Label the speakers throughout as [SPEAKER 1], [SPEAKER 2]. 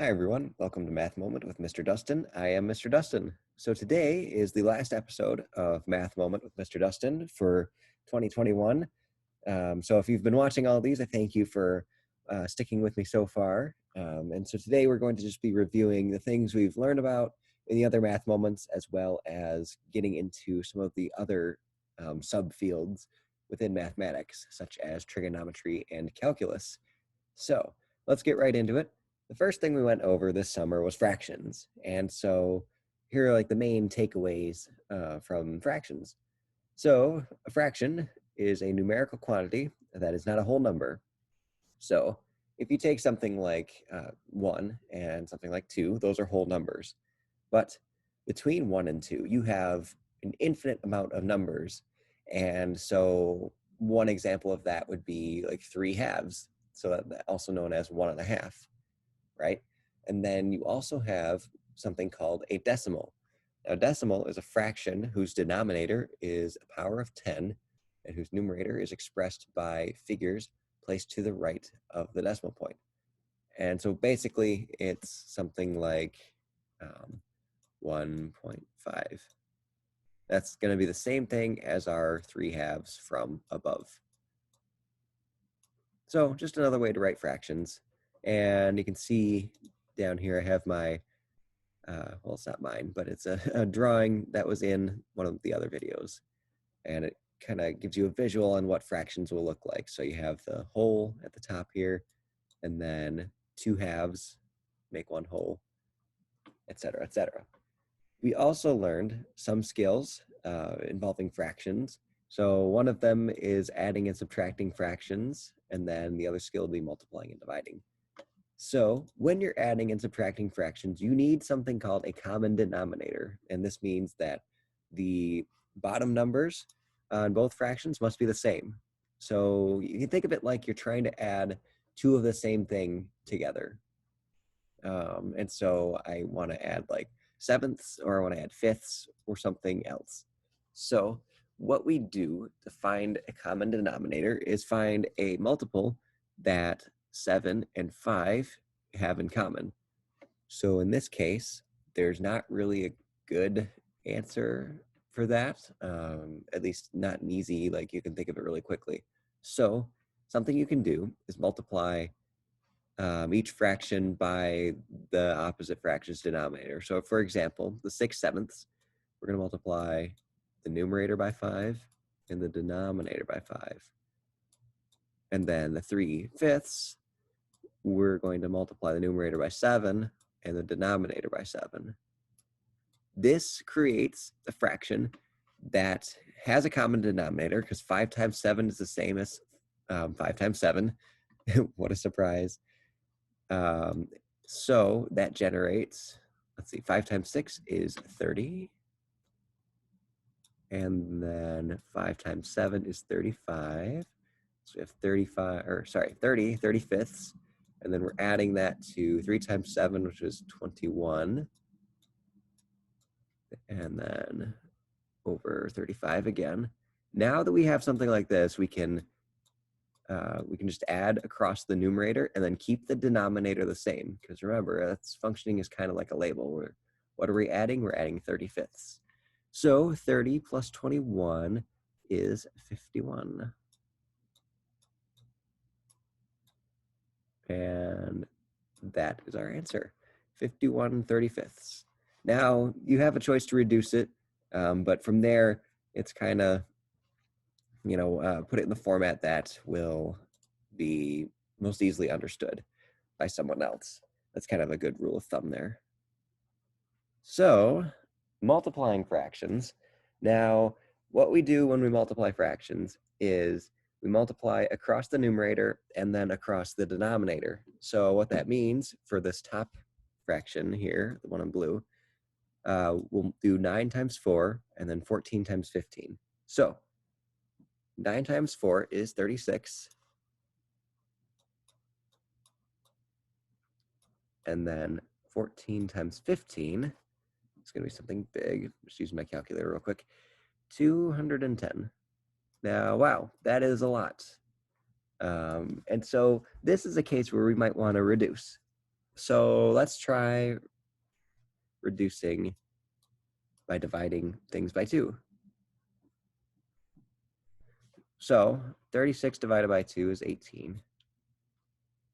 [SPEAKER 1] Hi everyone, welcome to Math Moment with Mr. Dustin. I am Mr. Dustin. So today is the last episode of Math Moment with Mr. Dustin for 2021. So if you've been watching all these, I thank you for sticking with me so far. And so today we're going to just be reviewing the things we've learned about in the other math moments, as well as getting into some of the other subfields within mathematics, such as trigonometry and calculus. So let's get right into it. The first thing we went over this summer was fractions. And so here are like the main takeaways from fractions. So a fraction is a numerical quantity that is not a whole number. So if you take something like 1 and something like 2, those are whole numbers. But between 1 and 2, you have an infinite amount of numbers. And so one example of that would be like 3 halves. So that also known as 1.5. Right? And then you also have something called a decimal. Now, a decimal is a fraction whose denominator is a power of 10 and whose numerator is expressed by figures placed to the right of the decimal point. And so basically, it's something like 1.5. That's going to be the same thing as our 3 halves from above. So just another way to write fractions. And you can see down here, I have my, well, it's not mine, but it's a drawing that was in one of the other videos. And it kind of gives you a visual on what fractions will look like. So you have the whole at the top here, and then 2 halves make 1 whole, etc., etc. We also learned some skills involving fractions. So one of them is adding and subtracting fractions, and then the other skill will be multiplying and dividing. So when you're adding and subtracting fractions, you need something called a common denominator. And this means that the bottom numbers on both fractions must be the same. So you can think of it like you're trying to add 2 of the same thing together. And so I want to add like sevenths, or I want to add fifths, or something else. So what we do to find a common denominator is find a multiple that 7 and 5 have in common. So in this case, there's not really a good answer for that, at least not an easy, like you can think of it really quickly. So something you can do is multiply each fraction by the opposite fraction's denominator. So for example, the 6/7, we're going to multiply the numerator by 5 and the denominator by 5. And then the 3/5, we're going to multiply the numerator by 7 and the denominator by 7. This creates a fraction that has a common denominator, because 5 times 7 is the same as 5 times 7. What a surprise. So that generates, let's see, 5 times 6 is 30. And then 5 times 7 is 35. So we have 30 35ths. And then we're adding that to 3 times 7, which is 21. And then over 35 again. Now that we have something like this, we can just add across the numerator and then keep the denominator the same. Because remember, that's functioning as kind of like a label. What are we adding? We're adding 35ths. So 30 plus 21 is 51. And that is our answer, 51 35ths. Now, you have a choice to reduce it, but from there, it's kind of, put it in the format that will be most easily understood by someone else. That's kind of a good rule of thumb there. So, multiplying fractions. Now, what we do when we multiply fractions is we multiply across the numerator and then across the denominator. So what that means for this top fraction here, the one in blue, we'll do 9 times 4 and then 14 times 15. So 9 times 4 is 36. And then 14 times 15, it's going to be something big. Just using my calculator real quick. 210. Now, wow, that is a lot. And so this is a case where we might want to reduce. So let's try reducing by dividing things by 2. So 36 divided by 2 is 18.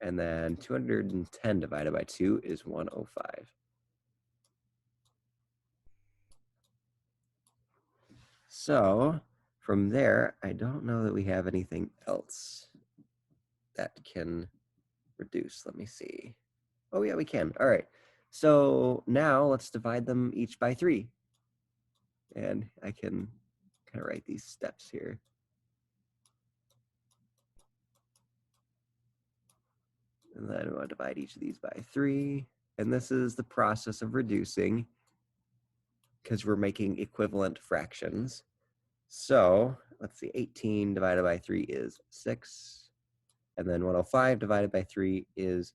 [SPEAKER 1] And then 210 divided by 2 is 105. So from there, I don't know that we have anything else that can reduce. Let me see. Oh yeah, we can. All right. So now let's divide them each by 3. And I can kind of write these steps here. And then we want to divide each of these by 3. And this is the process of reducing because we're making equivalent fractions. So let's see, 18 divided by 3 is 6. And then 105 divided by 3 is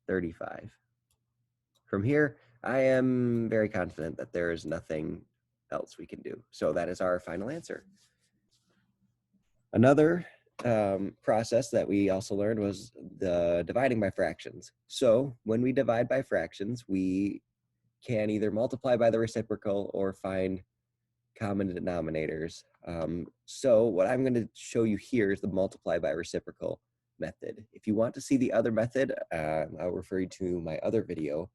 [SPEAKER 1] 35. From here, I am very confident that there is nothing else we can do. So that is our final answer. Another process that we also learned was the dividing by fractions. So when we divide by fractions, we can either multiply by the reciprocal or find common denominators. So what I'm going to show you here is the multiply by reciprocal method. If you want to see the other method, I'll refer you to my other video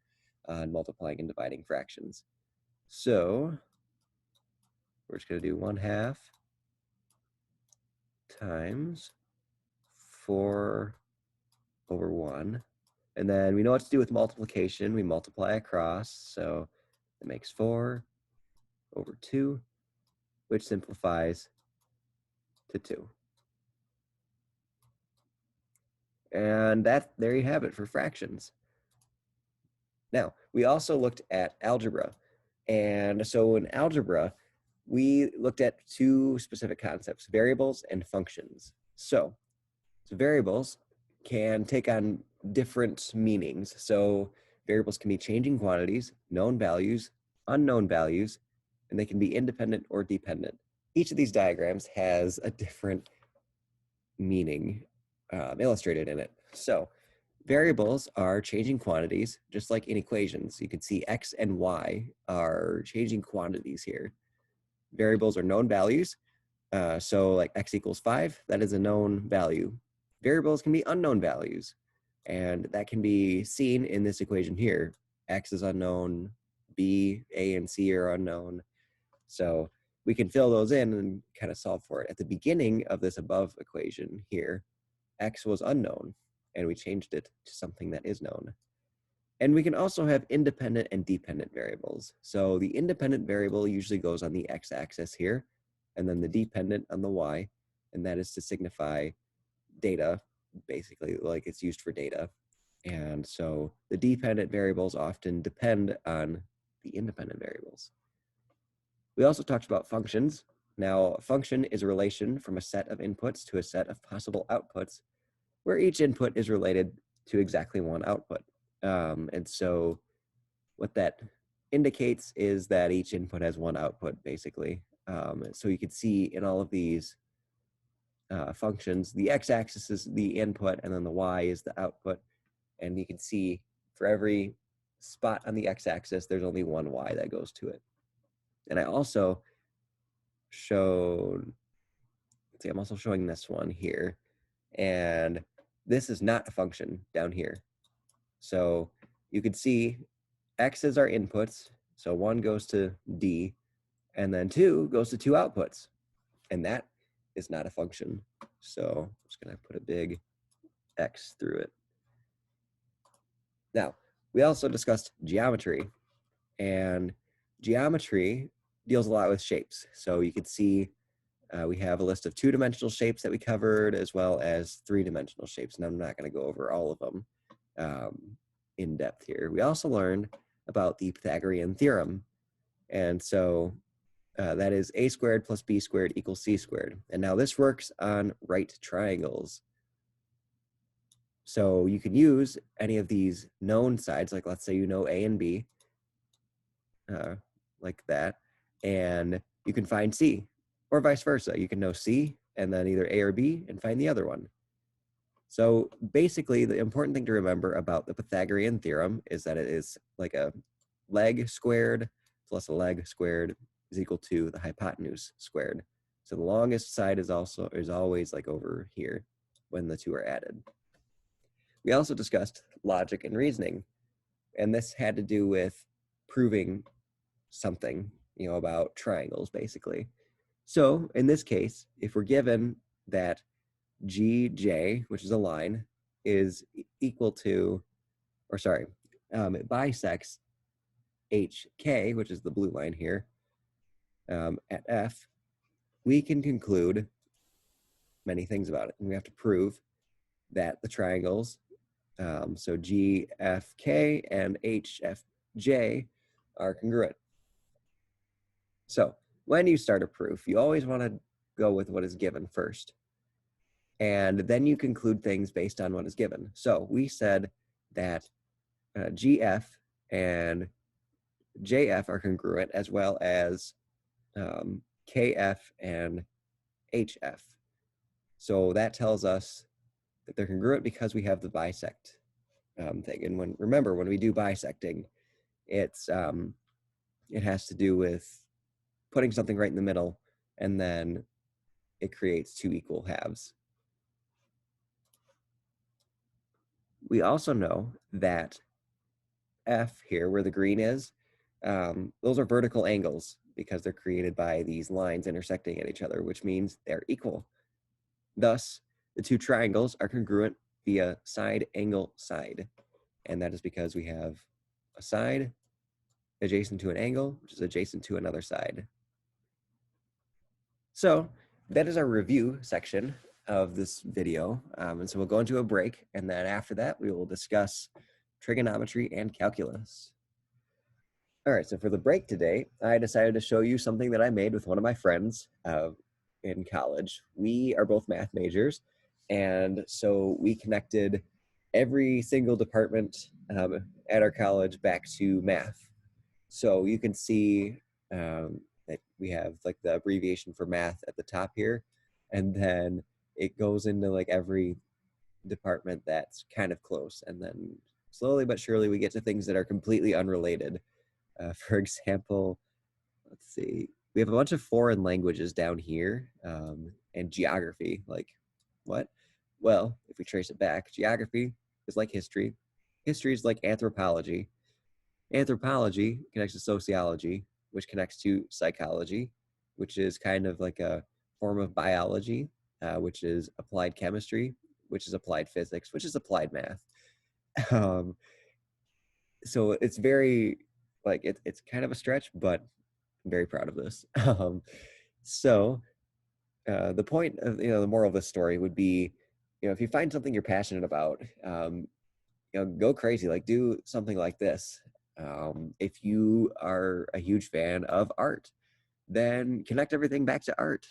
[SPEAKER 1] on multiplying and dividing fractions. So we're just going to do 1/2 times 4/1. And then we know what to do with multiplication. We multiply across, so it makes 4/2, which simplifies to 2. And there you have it for fractions. Now, we also looked at algebra. And so in algebra, we looked at 2 specific concepts, variables and functions. So variables can take on different meanings. So variables can be changing quantities, known values, unknown values, and they can be independent or dependent. Each of these diagrams has a different meaning illustrated in it. So variables are changing quantities, just like in equations. You can see x and y are changing quantities here. Variables are known values. So like x equals 5, that is a known value. Variables can be unknown values, and that can be seen in this equation here. X is unknown, b, a, and c are unknown. So we can fill those in and kind of solve for it. At the beginning of this above equation here, x was unknown, and we changed it to something that is known. And we can also have independent and dependent variables. So the independent variable usually goes on the x-axis here, and then the dependent on the y, and that is to signify data, basically, like it's used for data. And so the dependent variables often depend on the independent variables. We also talked about functions. Now, a function is a relation from a set of inputs to a set of possible outputs, where each input is related to exactly one output. And so what that indicates is that each input has one output, basically. So you can see in all of these functions, the x-axis is the input, and then the y is the output. And you can see for every spot on the x-axis, there's only one y that goes to it. And I also showed, let's see, I'm also showing this one here. And this is not a function down here. So you can see x is our inputs. So 1 goes to D, and then 2 goes to 2 outputs. And that is not a function. So I'm just going to put a big X through it. Now, we also discussed geometry. And geometry deals a lot with shapes. So you can see we have a list of 2-dimensional shapes that we covered, as well as 3-dimensional shapes. And I'm not going to go over all of them in depth here. We also learned about the Pythagorean theorem. And so that is a squared plus b squared equals c squared. And now this works on right triangles. So you can use any of these known sides, like let's say you know a and b, like that, and you can find c, or vice versa. You can know c and then either a or b and find the other one. So basically, the important thing to remember about the Pythagorean theorem is that it is like a leg squared plus a leg squared is equal to the hypotenuse squared. So the longest side is always like over here when the two are added. We also discussed logic and reasoning, and this had to do with proving something, about triangles basically. So in this case, if we're given that GJ, which is a line, is equal to, or sorry, it bisects HK, which is the blue line here, at F, we can conclude many things about it. And we have to prove that the triangles, so GFK and HFJ, are congruent. So when you start a proof, you always want to go with what is given first. And then you conclude things based on what is given. So we said that GF and JF are congruent, as well as KF and HF. So that tells us that they're congruent because we have the bisect thing. And remember, when we do bisecting, it has to do with putting something right in the middle, and then it creates two equal halves. We also know that F here, where the green is, those are vertical angles because they're created by these lines intersecting at each other, which means they're equal. Thus, the two triangles are congruent via side angle side. And that is because we have a side adjacent to an angle, which is adjacent to another side. So that is our review section of this video. And so we'll go into a break, and then after that, we will discuss trigonometry and calculus. All right, so for the break today, I decided to show you something that I made with one of my friends in college. We are both math majors, and so we connected every single department at our college back to math. So you can see that we have like the abbreviation for math at the top here, and then it goes into like every department that's kind of close, and then slowly but surely we get to things that are completely unrelated. For example, let's see, we have a bunch of foreign languages down here, and geography. Like, what? Well, if we trace it back, geography is like history. History is like anthropology. Anthropology connects to sociology, which connects to psychology, which is kind of like a form of biology, which is applied chemistry, which is applied physics, which is applied math. So it's very, like, it's kind of a stretch, but I'm very proud of this. So the point of, the moral of this story would be, if you find something you're passionate about, go crazy, like do something like this. If you are a huge fan of art, then connect everything back to art.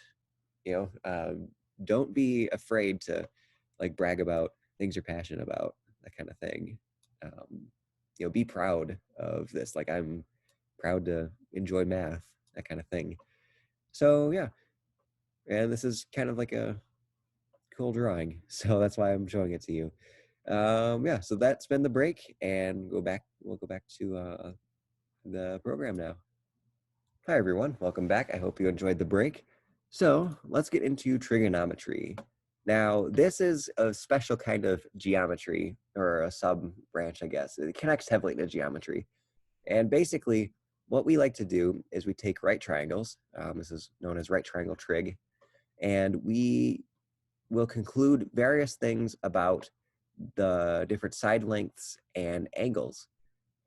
[SPEAKER 1] Don't be afraid to like brag about things you're passionate about, that kind of thing. Be proud of this. Like, I'm proud to enjoy math, that kind of thing. So yeah, and this is kind of like a cool drawing, so that's why I'm showing it to you. Yeah, so that's been the break, and we'll go back to the program now. Hi everyone, welcome back. I hope you enjoyed the break. So let's get into trigonometry. Now, this is a special kind of geometry, or a sub branch, I guess. It connects heavily to geometry. And basically, what we like to do is we take right triangles. This is known as right triangle trig. And we will conclude various things about the different side lengths and angles.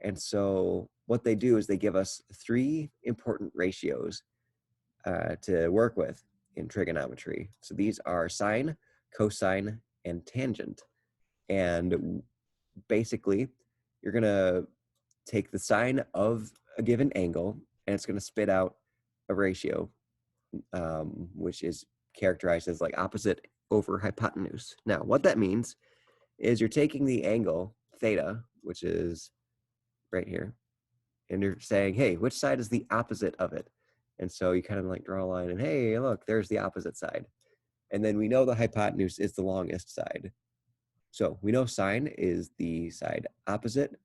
[SPEAKER 1] And so what they do is they give us three important ratios to work with in trigonometry. So these are sine, cosine, and tangent. And basically, you're going to take the sine of a given angle, and it's going to spit out a ratio, which is characterized as like opposite over hypotenuse. Now, what that means is you're taking the angle theta, which is right here, and you're saying, hey, which side is the opposite of it? And so you kind of like draw a line, and hey, look, there's the opposite side. And then we know the hypotenuse is the longest side. So we know sine is the side opposite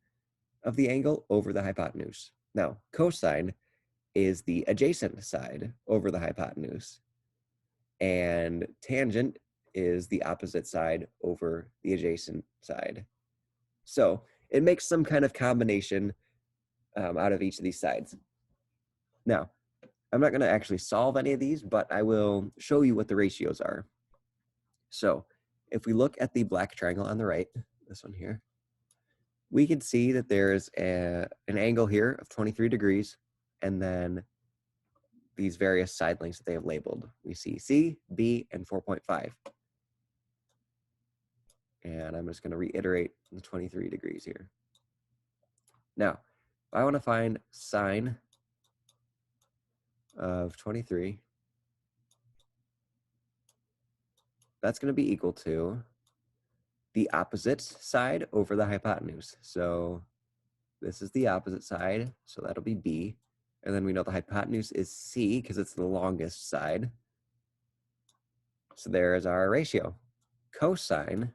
[SPEAKER 1] of the angle over the hypotenuse. Now, cosine is the adjacent side over the hypotenuse. And tangent is the opposite side over the adjacent side. So it makes some kind of combination out of each of these sides. Now, I'm not going to actually solve any of these, but I will show you what the ratios are. So if we look at the black triangle on the right, this one here, we can see that there's an angle here of 23 degrees, and then these various side lengths that they have labeled. We see C, B, and 4.5. And I'm just going to reiterate the 23 degrees here. Now, if I want to find sine of 23, that's going to be equal to the opposite side over the hypotenuse. So this is the opposite side, so that'll be B. And then we know the hypotenuse is C because it's the longest side. So there is our ratio. Cosine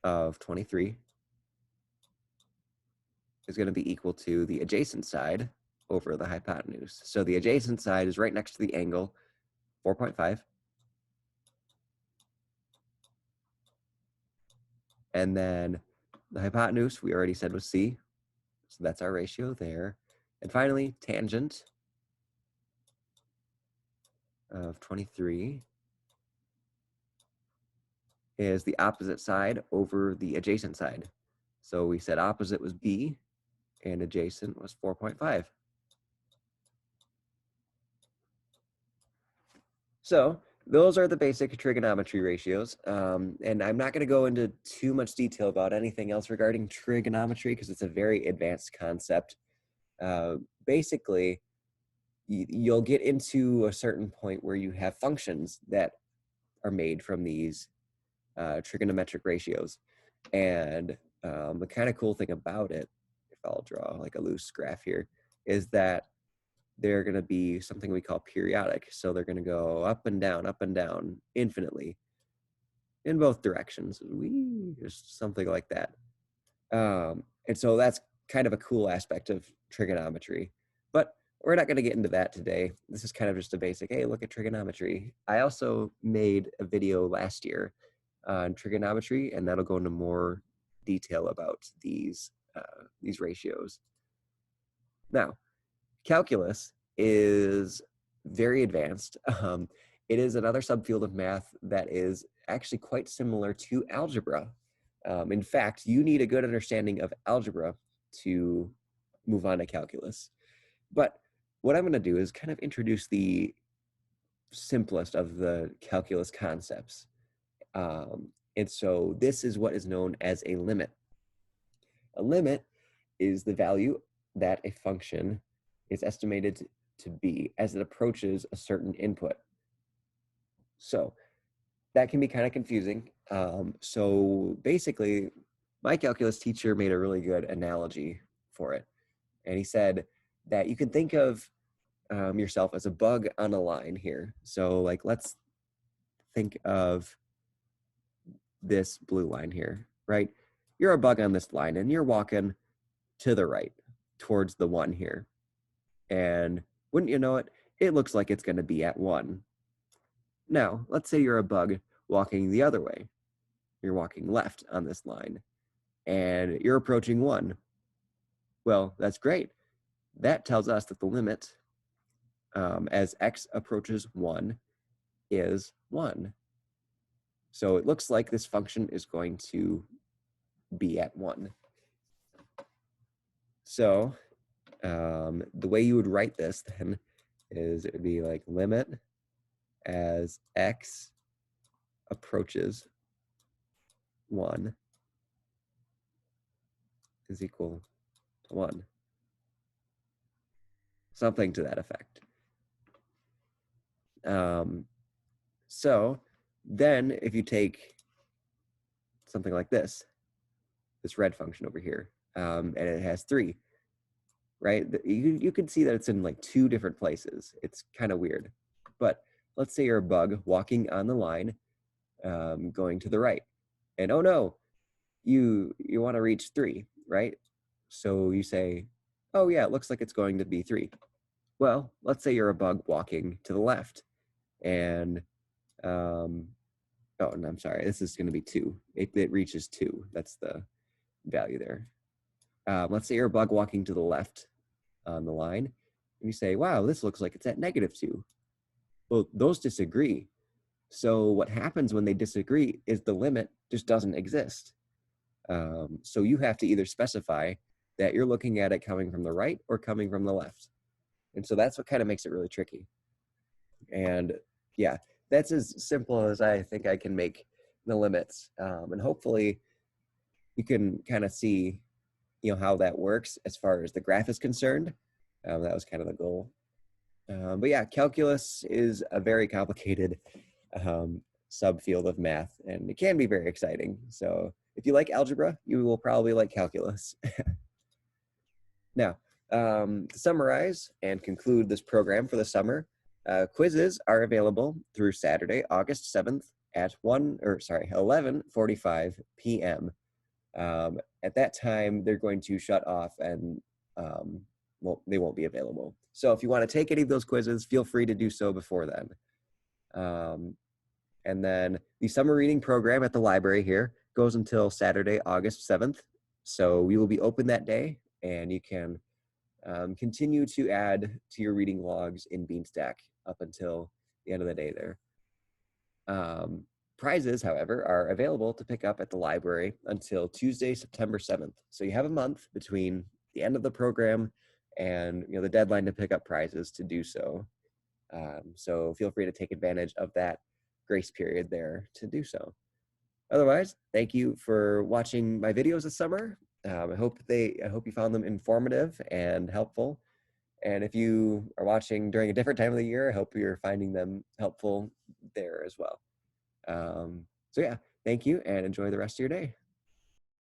[SPEAKER 1] of 23 is going to be equal to the adjacent side over the hypotenuse. So the adjacent side is right next to the angle, 4.5. And then the hypotenuse, we already said was C. So that's our ratio there. And finally, tangent of 23 is the opposite side over the adjacent side. So we said opposite was B and adjacent was 4.5. So those are the basic trigonometry ratios. And I'm not going to go into too much detail about anything else regarding trigonometry because it's a very advanced concept. Basically, you'll get into a certain point where you have functions that are made from these trigonometric ratios. And the kind of cool thing about it, if I'll draw like a loose graph here, is that they're going to be something we call periodic. So they're going to go up and down infinitely in both directions. Just something like that. And so that's kind of a cool aspect of trigonometry. But we're not going to get into that today. This is kind of just a basic, hey, look at trigonometry. I also made a video last year on trigonometry, and that'll go into more detail about these ratios. Now, calculus is very advanced. It is another subfield of math that is actually quite similar to algebra. In fact, you need a good understanding of algebra to move on to calculus. But what I'm going to do is kind of introduce the simplest of the calculus concepts. And so this is what is known as a limit. A limit is the value that a function is estimated to be as it approaches a certain input. So that can be kind of confusing. So basically, my calculus teacher made a really good analogy for it. And he said that you can think of yourself as a bug on a line here. So like, let's think of this blue line here, right? You're a bug on this line and you're walking to the right towards the 1 here. And wouldn't you know it, it looks like it's going to be at 1. Now, let's say you're a bug walking the other way. You're walking left on this line and you're approaching 1. Well, that's great. That tells us that the limit as x approaches 1 is 1. So it looks like this function is going to be at 1. So the way you would write this then is it would be like limit as x approaches 1 is equal to 1. Something to that effect. So then if you take something like this red function over here, and it has 3, right? You can see that it's in like 2 different places. It's kind of weird. But let's say you're a bug walking on the line going to the right. And oh no, you want to reach 3, right? So you say, oh yeah, it looks like it's going to be 3. Well, let's say you're a bug walking to the left, and oh, and I'm sorry, this is going to be 2. It reaches 2. That's the value there. Let's say you're a bug walking to the left on the line, and you say, wow, this looks like it's at -2. Well, those disagree. So what happens when they disagree is the limit just doesn't exist. So you have to either specify that you're looking at it coming from the right or coming from the left. And so that's what kind of makes it really tricky. And yeah, that's as simple as I think I can make the limits. And hopefully you can kind of see, how that works as far as the graph is concerned. That was kind of the goal. But yeah, calculus is a very complicated subfield of math, and it can be very exciting. So if you like algebra, you will probably like calculus. Now, to summarize and conclude this program for the summer, quizzes are available through Saturday, August 7th at 11:45 p.m. At that time, they're going to shut off and they won't be available. So if you want to take any of those quizzes, feel free to do so before then. And then the summer reading program at the library here goes until Saturday, August 7th. So we will be open that day, and you can continue to add to your reading logs in Beanstack up until the end of the day there. Prizes, however, are available to pick up at the library until Tuesday, September 7th. So you have a month between the end of the program and the deadline to pick up prizes to do so. So feel free to take advantage of that grace period there to do so. Otherwise, thank you for watching my videos this summer. I hope you found them informative and helpful. And if you are watching during a different time of the year, I hope you're finding them helpful there as well. So yeah, thank you and enjoy the rest of your day.